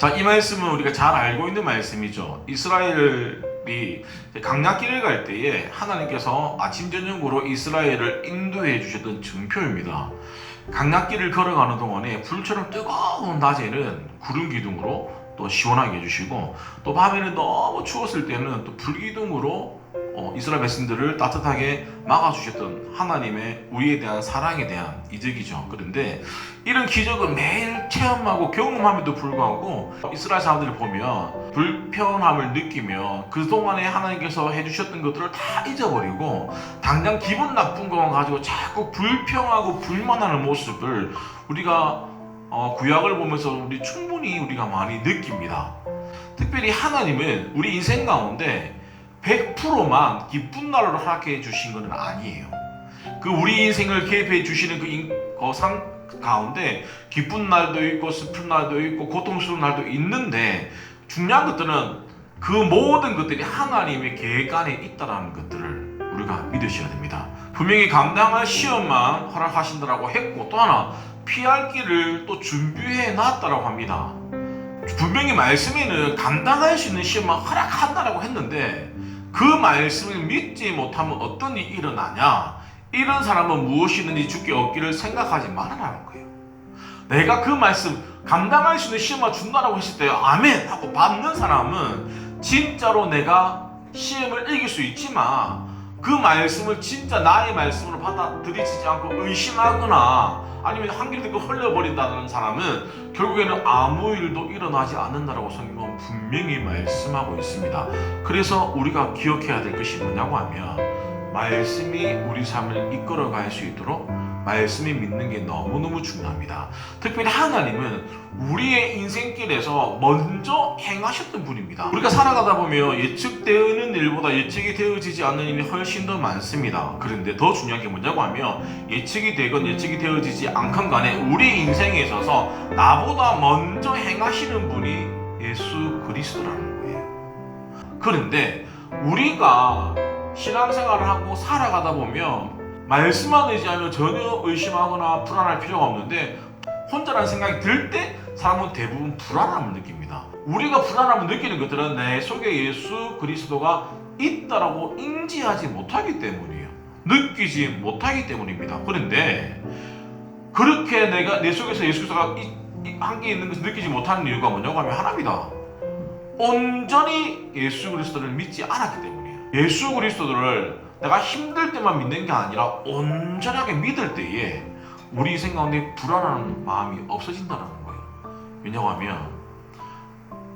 자, 이 말씀은 우리가 잘 알고 있는 말씀이죠. 이스라엘이 강약길을 갈 때에 하나님께서 아침 저녁으로 이스라엘을 인도해 주셨던 증표입니다. 강약길을 걸어가는 동안에 불처럼 뜨거운 낮에는 구름 기둥으로 또 시원하게 해주시고, 또 밤에는 너무 추웠을 때는 또 불기둥으로 이스라엘 백성들을 따뜻하게 막아주셨던 하나님의 우리에 대한 사랑에 대한 이적이죠. 그런데 이런 기적을 매일 체험하고 경험함에도 불구하고 이스라엘 사람들을 보면 불편함을 느끼며 그동안에 하나님께서 해주셨던 것들을 다 잊어버리고 당장 기분 나쁜 것만 가지고 자꾸 불평하고 불만하는 모습을 우리가 구약을 보면서 충분히 우리가 많이 느낍니다. 특별히 하나님은 우리 인생 가운데 100%만 기쁜 날로 허락해 주신 것은 아니에요. 그 우리 인생을 개입해 주시는 그 상 가운데 기쁜 날도 있고 슬픈 날도 있고 고통스러운 날도 있는데, 중요한 것들은 그 모든 것들이 하나님의 계획 안에 있다는 것들을 우리가 믿으셔야 됩니다. 분명히 감당할 시험만 허락하신다라고 했고, 또 하나 피할 길을 또 준비해 놨다라고 합니다. 분명히 말씀에는 감당할 수 있는 시험만 허락한다라고 했는데, 그 말씀을 믿지 못하면 어떤 일이 일어나냐? 이런 사람은 무엇이든지 주께 얻기를 생각하지 말아라는 거예요. 내가 그 말씀 감당할 수 있는 시험만 준다라고 했을 때 아멘 하고 받는 사람은 진짜로 내가 시험을 이길 수 있지만, 그 말씀을 진짜 나의 말씀으로 받아들이지 않고 의심하거나 아니면 한 길을 듣고 흘려버린다는 사람은 결국에는 아무 일도 일어나지 않는다라고 성경은 분명히 말씀하고 있습니다. 그래서 우리가 기억해야 될 것이 뭐냐고 하면, 말씀이 우리 삶을 이끌어갈 수 있도록 말씀이 믿는 게 너무너무 중요합니다. 특별히 하나님은 우리의 인생길에서 먼저 행하셨던 분입니다. 우리가 살아가다 보면 예측되는 일보다 예측이 되어지지 않는 일이 훨씬 더 많습니다. 그런데 더 중요한 게 뭐냐고 하면, 예측이 되건 예측이 되어지지 않건 간에 우리 인생에 있어서 나보다 먼저 행하시는 분이 예수 그리스도라는 거예요. 그런데 우리가 신앙생활을 하고 살아가다 보면 말씀만 의지하면 전혀 의심하거나 불안할 필요가 없는데, 혼자라는 생각이 들 때 사람은 대부분 불안함을 느낍니다. 우리가 불안함을 느끼는 것들은 내 속에 예수 그리스도가 있다라고 인지하지 못하기 때문이에요. 느끼지 못하기 때문입니다. 그런데 그렇게 내가 내 속에서 예수 그리스도가 함께 있는 것을 느끼지 못하는 이유가 뭐냐고 하면 하나입니다. 온전히 예수 그리스도를 믿지 않았기 때문이에요. 예수 그리스도를 내가 힘들 때만 믿는 게 아니라 온전하게 믿을 때에 우리 인생 가운데 불안한 마음이 없어진다는 거예요. 왜냐고 하면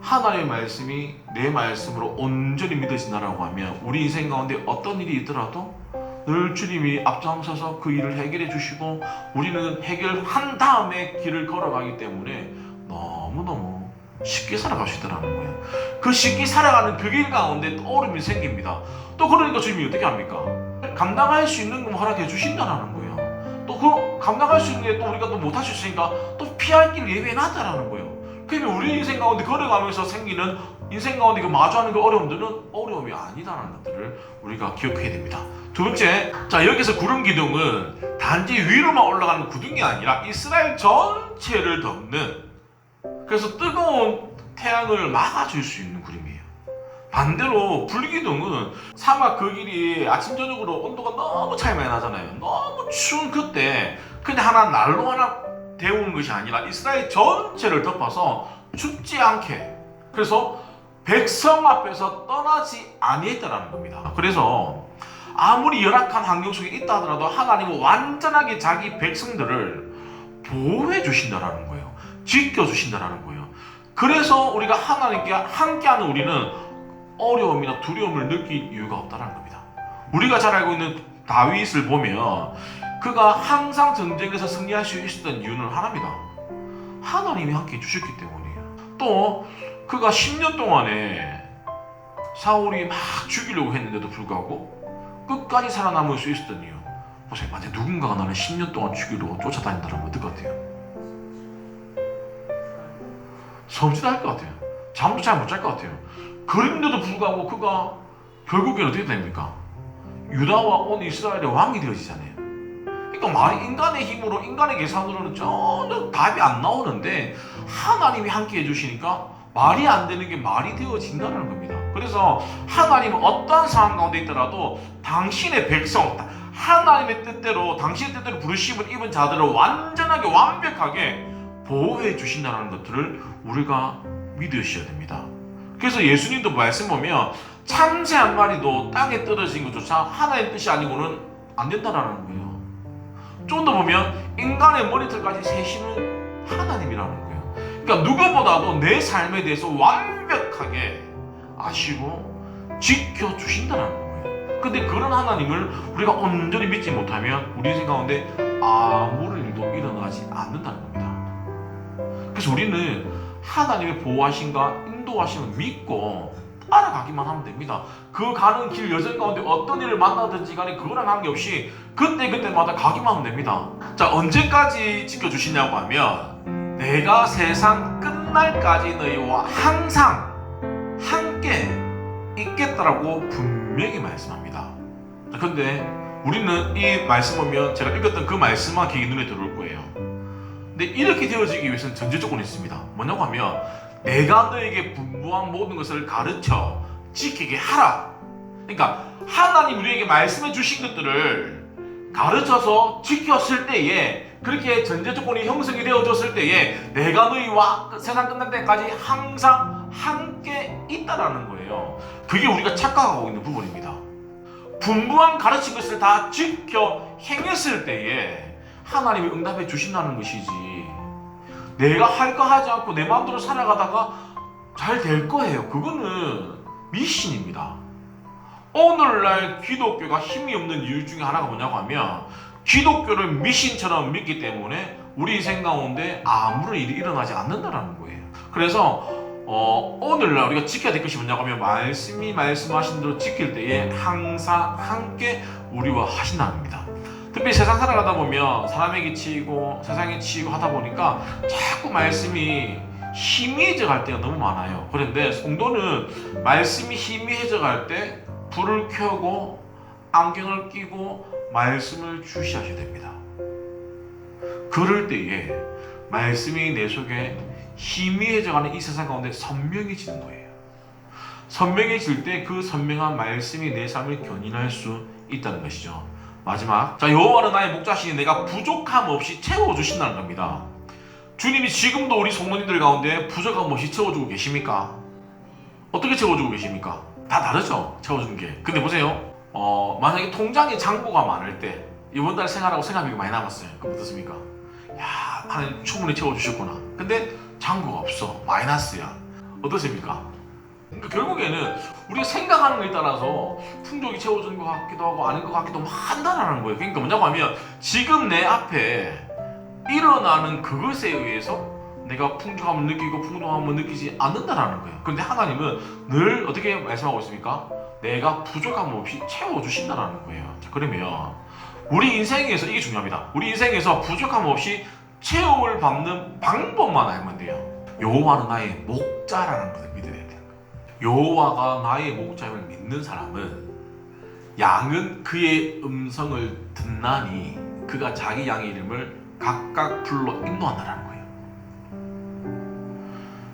하나님의 말씀이 내 말씀으로 온전히 믿어진다라고 하면 우리 인생 가운데 어떤 일이 있더라도 늘 주님이 앞장서서 그 일을 해결해 주시고 우리는 해결한 다음에 길을 걸어가기 때문에 너무너무 쉽게 살아갈 수 있다는 거예요. 그 쉽게 살아가는 그 길 가운데 어려움이 생깁니다. 또 그러니까 주님이 어떻게 합니까? 감당할 수 있는 건 허락해 주신다는 거예요. 또 그 감당할 수 있는 게 또 우리가 또 못할 수 있으니까 또 피할 길을 예외해 놨다는 거예요. 그러면 우리 인생 가운데 걸어가면서 생기는 인생 가운데 그 마주하는 그 어려움들은 어려움이 아니다라는 것들을 우리가 기억해야 됩니다. 두 번째, 자, 여기서 구름 기둥은 단지 위로만 올라가는 구둥이 아니라 이스라엘 전체를 덮는, 그래서 뜨거운 태양을 막아줄 수 있는 구름이에요. 반대로 불기둥은 사막 그 길이 아침 저녁으로 온도가 너무 차이 많이 나잖아요. 너무 추운 그때 그냥 하나 난로 하나 데우는 것이 아니라 이스라엘 전체를 덮어서 춥지 않게, 그래서 백성 앞에서 떠나지 아니했다라는 겁니다. 그래서 아무리 열악한 환경 속에 있다 하더라도 하나님은 완전하게 자기 백성들을 보호해 주신다라는 거예요. 지켜주신다라는 거예요. 그래서 우리가 하나님께 함께하는 우리는 어려움이나 두려움을 느낄 이유가 없다는 겁니다. 우리가 잘 알고 있는 다윗을 보면 그가 항상 전쟁에서 승리할 수 있었던 이유는 하나입니다. 하나님이 함께 해주셨기 때문이에요. 또 그가 10년 동안에 사울이 막 죽이려고 했는데도 불구하고 끝까지 살아남을 수 있었던 이유. 보세요. 만약 누군가가 나를 10년 동안 죽이려고 쫓아다닌다면 어떨 것 같아요? 섬찟할 것 같아요. 잠도 잘 못 잘 것 같아요. 그런데도 불구하고 그가 결국엔 어떻게 됩니까? 유다와 온 이스라엘의 왕이 되어지잖아요. 그러니까 이것도 말이 인간의 힘으로 인간의 계산으로는 전혀 답이 안 나오는데 하나님이 함께 해주시니까 말이 안 되는 게 말이 되어진다는 겁니다. 그래서 하나님은 어떠한 상황 가운데 있더라도 당신의 백성, 하나님의 뜻대로 당신의 뜻대로 부르심을 입은 자들을 완전하게 완벽하게 보호해 주신다는 것들을 우리가 믿으셔야 됩니다. 그래서 예수님도 말씀 보면 참새 한 마리도 땅에 떨어진 것조차 하나님의 뜻이 아니고는 안 된다는 거예요. 좀 더 보면 인간의 머리털까지 세시는 하나님이라는 거예요. 그러니까 누구보다도 내 삶에 대해서 완벽하게 아시고 지켜주신다는 거예요. 근데 그런 하나님을 우리가 온전히 믿지 못하면 우리 인생 가운데 아무런 일도 일어나지 않는다는 겁니다. 그래서 우리는 하나님의 보호하심과 인도하심을 믿고 따라가기만 하면 됩니다. 그 가는 길 여정 가운데 어떤 일을 만나든지 간에 그거랑 관계없이 그때마다 가기만 하면 됩니다. 자, 언제까지 지켜주시냐고 하면 내가 세상 끝날까지 너희와 항상 함께 있겠다라고 분명히 말씀합니다. 그런데 우리는 이 말씀 보면 제가 읽었던 그 말씀만 기억이 눈에 들어올 거예요. 근데 이렇게 되어지기 위해서는 전제 조건이 있습니다. 뭐냐고 하면 내가 너에게 분부한 모든 것을 가르쳐 지키게 하라. 그러니까 하나님 우리에게 말씀해 주신 것들을 가르쳐서 지켰을 때에, 그렇게 전제 조건이 형성이 되어졌을 때에 내가 너희와 세상 끝날 때까지 항상 함께 있다라는 거예요. 그게 우리가 착각하고 있는 부분입니다. 분부한 가르친 것을 다 지켜 행했을 때에 하나님이 응답해 주신다는 것이지, 내가 할까 하지 않고 내 마음대로 살아가다가 잘 될 거예요. 그거는 미신입니다. 오늘날 기독교가 힘이 없는 이유 중에 하나가 뭐냐고 하면 기독교를 미신처럼 믿기 때문에 우리 인생 가운데 아무런 일이 일어나지 않는다는 거예요. 그래서 오늘날 우리가 지켜야 될 것이 뭐냐고 하면 말씀이 말씀하신 대로 지킬 때에 항상 함께 우리와 하신다는 겁니다. 특히 세상 살아가다 보면 사람에게 치이고 세상에 치이고 하다 보니까 자꾸 말씀이 희미해져 갈 때가 너무 많아요. 그런데 성도는 말씀이 희미해져 갈 때 불을 켜고 안경을 끼고 말씀을 주시하셔야 됩니다. 그럴 때에 말씀이 내 속에 희미해져가는 이 세상 가운데 선명해지는 거예요. 선명해질 때 그 선명한 말씀이 내 삶을 견인할 수 있다는 것이죠. 마지막, 자, 여호와는 나의 목자시니 내가 부족함 없이 채워주신다는 겁니다. 주님이 지금도 우리 성도님들 가운데 부족함 없이 채워주고 계십니까? 어떻게 채워주고 계십니까? 다 다르죠, 채워주는 게. 근데 보세요, 만약에 통장에 잔고가 많을 때 이번 달 생활하고 생활비가 많이 남았어요. 그럼 어떻습니까? 야, 하나님 충분히 채워주셨구나. 근데 잔고가 없어, 마이너스야. 어떠십니까? 그러니까 결국에는 우리가 생각하는 것에 따라서 풍족이 채워주는 것 같기도 하고 아닌 것 같기도 한다는 거예요. 그러니까 뭐냐고 하면 지금 내 앞에 일어나는 그것에 의해서 내가 풍족함을 느끼고 풍족함을 느끼지 않는다는 거예요. 그런데 하나님은 늘 어떻게 말씀하고 있습니까? 내가 부족함 없이 채워주신다는 거예요. 자, 그러면 우리 인생에서 이게 중요합니다. 우리 인생에서 부족함 없이 채움을 받는 방법만 알면 돼요. 여호와는 나의 목자라는 것을 믿어야 돼요. 여호와가 나의 목자임을 믿는 사람은 양은 그의 음성을 듣나니 그가 자기 양의 이름을 각각 불러 인도한다는 거예요.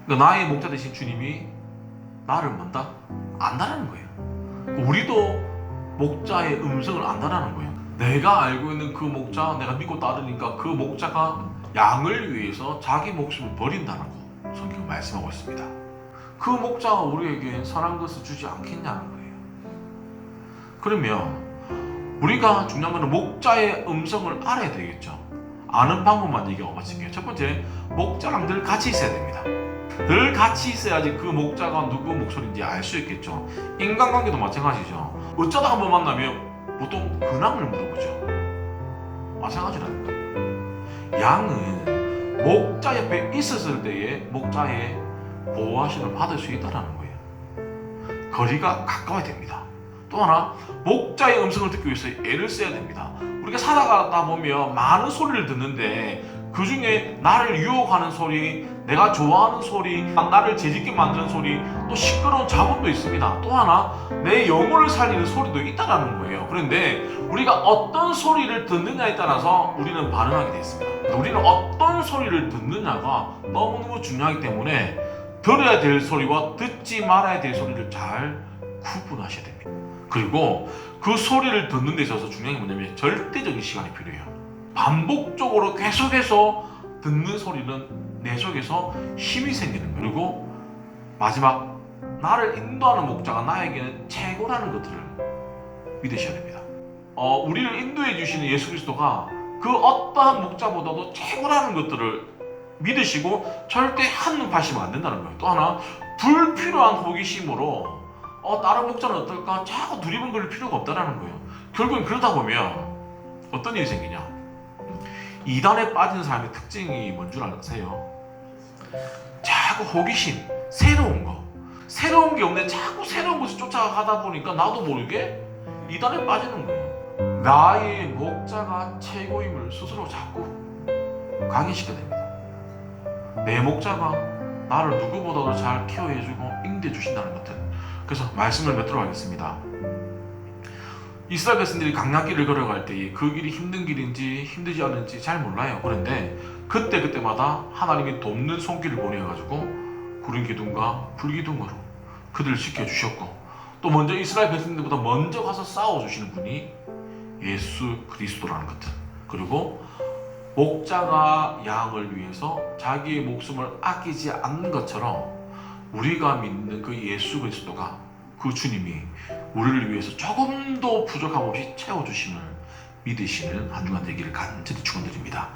그러니까 나의 목자 되신 주님이 나를 뭔다? 안다라는 거예요. 우리도 목자의 음성을 안다라는 거예요. 내가 알고 있는 그 목자, 내가 믿고 따르니까 그 목자가 양을 위해서 자기 목숨을 버린다는 거 성경 말씀하고 있습니다. 그 목자가 우리에게 선한 것을 주지 않겠냐는 거예요. 그러면 우리가 중요한 것은 목자의 음성을 알아야 되겠죠. 아는 방법만 얘기하고 마칠게요. 첫 번째, 목자랑 늘 같이 있어야 됩니다. 늘 같이 있어야지 그 목자가 누구 목소리인지 알 수 있겠죠. 인간관계도 마찬가지죠. 어쩌다 한번 만나면 보통 근황을 물어보죠. 마찬가지라는 거예요. 양은 목자 옆에 있었을 때에 목자의 보호하심을 받을 수 있다는 거예요. 거리가 가까워야 됩니다. 또 하나, 목자의 음성을 듣기 위해서 애를 써야 됩니다. 우리가 살아가다 보면 많은 소리를 듣는데 그 중에 나를 유혹하는 소리, 내가 좋아하는 소리, 나를 재짓게 만드는 소리, 또 시끄러운 잡음도 있습니다. 또 하나 내 영혼을 살리는 소리도 있다라는 거예요. 그런데 우리가 어떤 소리를 듣느냐에 따라서 우리는 반응하게 되어 있습니다. 우리는 어떤 소리를 듣느냐가 너무너무 중요하기 때문에 들어야 될 소리와 듣지 말아야 될 소리를 잘 구분하셔야 됩니다. 그리고 그 소리를 듣는 데 있어서 중요한 게 뭐냐면 절대적인 시간이 필요해요. 반복적으로 계속해서 듣는 소리는 내 속에서 힘이 생기는 거예요. 그리고 마지막, 나를 인도하는 목자가 나에게는 최고라는 것들을 믿으셔야 됩니다. 우리를 인도해 주시는 예수 그리스도가 그 어떠한 목자보다도 최고라는 것들을 믿으시고 절대 한눈 파시면 안 된다는 거예요. 또 하나, 불필요한 호기심으로 다른 목자는 어떨까? 자꾸 두리번거릴 필요가 없다는 거예요. 결국엔 그러다 보면 어떤 일이 생기냐? 이단에 빠진 사람의 특징이 뭔 줄 아세요? 자꾸 호기심, 새로운 게 없네. 자꾸 새로운 것을 쫓아가다 보니까 나도 모르게 이단에 빠지는 거예요. 나의 목자가 최고임을 스스로 자꾸 강의시켜야 됩니다. 내 목자가 나를 누구보다도 잘 케어해주고 인도해주신다는 것들. 그래서 말씀을 맺도록 하겠습니다. 이스라엘 백성들이 강약길을 걸어갈 때 그 길이 힘든 길인지 힘들지 않은지 잘 몰라요. 그런데 그때마다 하나님이 돕는 손길을 보내가지고 구름 기둥과 불 기둥으로 그들을 지켜주셨고, 또 먼저 이스라엘 백성들보다 먼저 가서 싸워주시는 분이 예수 그리스도라는 것들. 그리고 목자가 양을 위해서 자기의 목숨을 아끼지 않는 것처럼 우리가 믿는 그 예수 그리스도가, 그 주님이 우리를 위해서 조금도 부족함 없이 채워주심을 믿으시는 한 주간 되기를 간절히 축원드립니다.